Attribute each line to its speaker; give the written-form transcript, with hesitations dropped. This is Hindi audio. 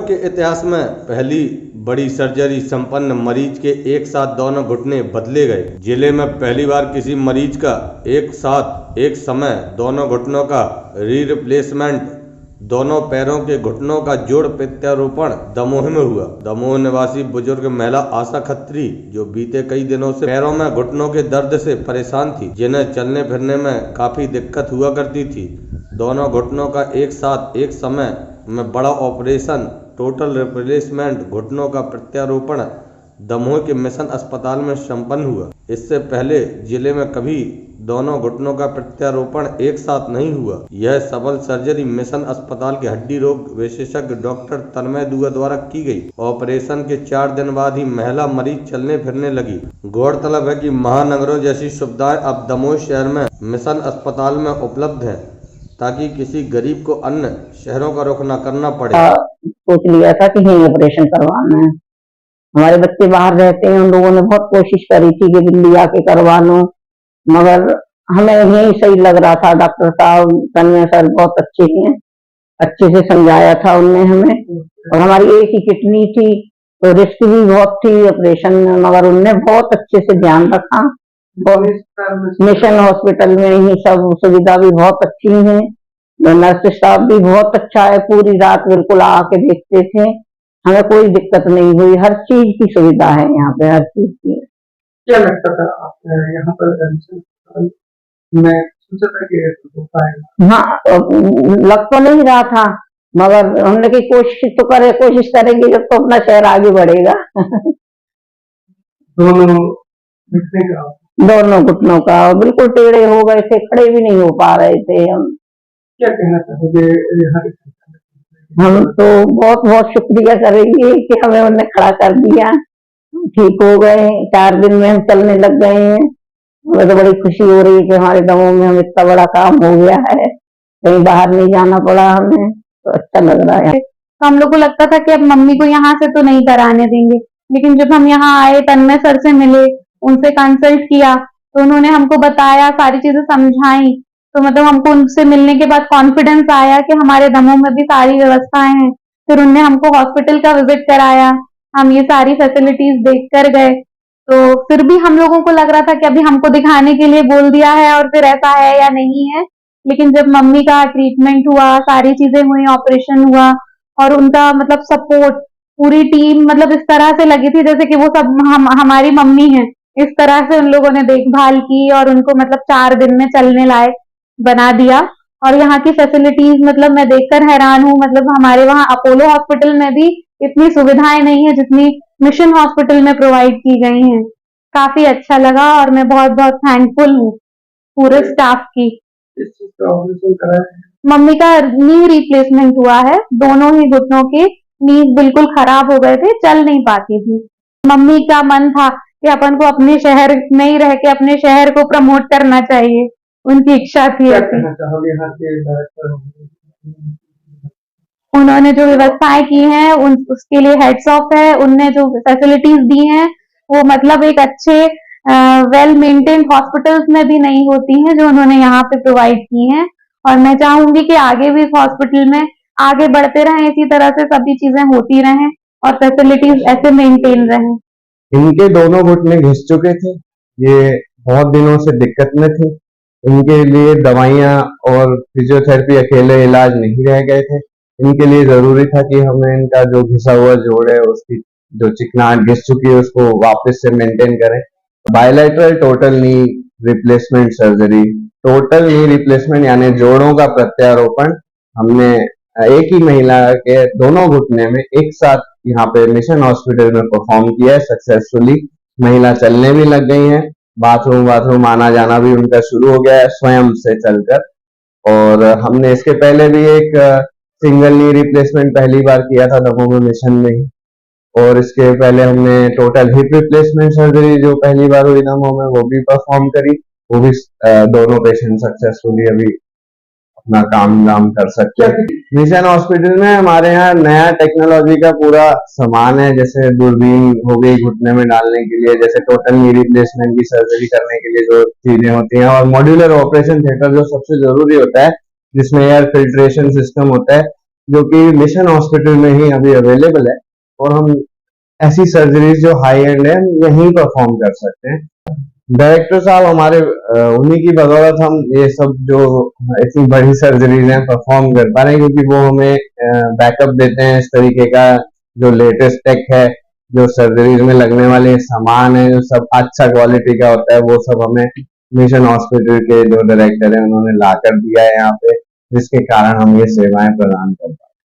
Speaker 1: के इतिहास में पहली बड़ी सर्जरी संपन्न मरीज के एक साथ दोनों घुटने बदले गए। जिले में पहली बार किसी मरीज का एक साथ एक समय दोनों घुटनों का रिप्लेसमेंट, दोनों पैरों के घुटनों का जोड़ प्रत्यारोपण दमोह में हुआ। दमोह निवासी बुजुर्ग महिला आशा खत्री, जो बीते कई दिनों से पैरों में घुटनों के दर्द से परेशान थी, जिन्हें चलने फिरने में काफी दिक्कत हुआ करती थी, दोनों घुटनों का एक साथ एक समय में बड़ा ऑपरेशन टोटल रिप्लेसमेंट घुटनों का प्रत्यारोपण दमोह के मिशन अस्पताल में संपन्न हुआ। इससे पहले जिले में कभी दोनों घुटनों का प्रत्यारोपण एक साथ नहीं हुआ। यह सफल सर्जरी मिशन अस्पताल के हड्डी रोग विशेषज्ञ डॉक्टर तन्मय दुआ द्वारा की गई। ऑपरेशन के 4 दिन बाद ही महिला मरीज चलने फिरने लगी। गौरतलब है कि महानगरों जैसी सुविधाएं अब दमोह शहर में मिशन अस्पताल में उपलब्ध है, ताकि किसी गरीब को अन्य शहरों का रुख न करना पड़े।
Speaker 2: सोच लिया था कि यही ऑपरेशन करवाना है। हमारे बच्चे बाहर रहते हैं, उन लोगों ने बहुत कोशिश करी थी कि दिल्ली आके करवा लो, मगर हमें यही सही लग रहा था। डॉक्टर साहब तन्मय सर बहुत अच्छे हैं, अच्छे से समझाया था उनने हमें। और हमारी एक ही किडनी थी तो रिस्क भी बहुत थी ऑपरेशन में, मगर उनने बहुत अच्छे से ध्यान रखा। मिशन हॉस्पिटल में ही सब सुविधा भी बहुत अच्छी है, नर्स स्टाफ भी बहुत अच्छा है, पूरी रात बिल्कुल आके देखते थे, हमें कोई दिक्कत नहीं हुई। हर चीज की सुविधा है यहाँ पे, हर चीज की।
Speaker 3: क्या लगता था आपने यहाँ पर? मैं सोचा था कि हो पाएगा।
Speaker 2: हाँ, लग तो नहीं रहा था, मगर हमने की कोशिश तो कोशिश करेंगे जब तो अपना शहर आगे बढ़ेगा। दोनों घुटनों का बिल्कुल टेढ़े हो गए थे, खड़े भी नहीं हो पा रहे थे हम।
Speaker 3: क्या कहना चाहोगे यहाँ के?
Speaker 2: हम तो बहुत बहुत शुक्रिया करेंगे कि हमें उन्होंने खड़ा कर दिया, ठीक हो गए। 4 दिन में हम चलने लग गए हैं। हमें तो बड़ी खुशी हो रही है कि हमारे दमोह में हम इतना बड़ा काम हो गया है, कहीं बाहर नहीं जाना पड़ा हमें, तो अच्छा लग रहा है।
Speaker 4: तो हम लोग को लगता था कि अब मम्मी को यहाँ से तो नहीं कराने देंगे, लेकिन जब हम यहाँ आए, तन्मय सर से मिले, उनसे कंसल्ट किया, तो उन्होंने हमको बताया, सारी चीजें समझाई, तो मतलब हमको उनसे मिलने के बाद कॉन्फिडेंस आया कि हमारे दमोह में भी सारी व्यवस्थाएं हैं। फिर उनने हमको हॉस्पिटल का विजिट कराया, हम ये सारी फैसिलिटीज देख कर गए। तो फिर भी हम लोगों को लग रहा था कि अभी हमको दिखाने के लिए बोल दिया है और फिर ऐसा है या नहीं है, लेकिन जब मम्मी का ट्रीटमेंट हुआ, सारी चीजें हुई, ऑपरेशन हुआ, और उनका मतलब सपोर्ट, पूरी टीम मतलब इस तरह से लगी थी जैसे कि वो सब हमारी मम्मी है। इस तरह से उन लोगों ने देखभाल की और उनको मतलब 4 दिन में चलने लायक बना दिया। और यहाँ की फैसिलिटीज मतलब मैं देखकर हैरान हूँ। मतलब हमारे वहाँ अपोलो हॉस्पिटल में भी इतनी सुविधाएं नहीं है जितनी मिशन हॉस्पिटल में प्रोवाइड की गई हैं। काफी अच्छा लगा और मैं बहुत बहुत थैंकफुल हूँ पूरे स्टाफ की। मम्मी का नी रिप्लेसमेंट हुआ है, दोनों ही घुटनों के नीज बिल्कुल खराब हो गए थे, चल नहीं पाती थी। मम्मी का मन था कि अपन को अपने शहर में ही रह के अपने शहर को प्रमोट करना चाहिए, उनकी इच्छा थी ऐसी। उन्होंने जो व्यवस्थाएं की हैं उसके लिए हेड्स ऑफ है। उनने जो फैसिलिटीज दी हैं वो मतलब एक अच्छे वेल मेंटेन्ड हॉस्पिटल्स में भी नहीं होती हैं जो उन्होंने यहाँ पे प्रोवाइड की हैं। और मैं चाहूंगी कि आगे भी इस हॉस्पिटल में आगे बढ़ते रहें, इसी तरह से सभी चीजें होती रहें और फैसिलिटीज ऐसे मेंटेन रहें।
Speaker 5: इनके दोनों घुटने घिस चुके थे, ये बहुत दिनों से दिक्कत में थे। इनके लिए दवाइयाँ और फिजियोथेरेपी अकेले इलाज नहीं रह गए थे। इनके लिए जरूरी था कि हमें इनका जो घिसा हुआ जोड़ है, उसकी जो चिकनाहट घिस चुकी है, उसको वापस से मेंटेन करें। Bilateral total knee replacement surgery, total knee replacement यानी जोड़ों का प्रत्यारोपण हमने एक ही महिला के दोनों घुटने में एक साथ यहाँ पे मिशन हॉस्पिटल में परफॉर्म किया है सक्सेसफुली। महिला चलने भी लग गई हैं, बाथरूम आना जाना भी उनका शुरू हो गया है स्वयं से चलकर। और हमने इसके पहले भी एक सिंगल नी रिप्लेसमेंट पहली बार किया था दमोह में मिशन में ही, और इसके पहले हमने टोटल हिप रिप्लेसमेंट सर्जरी जो पहली बार हुई दमोह में वो भी परफॉर्म करी। वो भी दोनों पेशेंट सक्सेसफुली अभी अपना काम कर सकते हैं। मिशन हॉस्पिटल में हमारे यहाँ नया टेक्नोलॉजी का पूरा सामान है, जैसे दूरबीन हो गई घुटने में डालने के लिए, जैसे टोटल नी रिप्लेसमेंट की सर्जरी करने के लिए जो चीजें होती हैं, और मॉड्यूलर ऑपरेशन थिएटर जो सबसे जरूरी होता है, जिसमें एयर फिल्ट्रेशन सिस्टम होता है, जो कि मिशन हॉस्पिटल में ही अभी अवेलेबल है, और हम ऐसी सर्जरीज जो हाई एंड है हम यहीं परफॉर्म कर सकते हैं। डायरेक्टर साहब हमारे उन्हीं की बदौलत हम ये सब जो इतनी बड़ी सर्जरीज हैं परफॉर्म कर पा रहे हैं, क्योंकि वो हमें बैकअप देते हैं इस तरीके का, जो लेटेस्ट टेक है, जो सर्जरीज में लगने वाले सामान है, जो सब अच्छा क्वालिटी का होता है, वो सब हमें मिशन हॉस्पिटल के जो डायरेक्टर है उन्होंने ला कर दिया है यहाँ पे, जिसके कारण हम ये सेवाएं प्रदान कर पाए।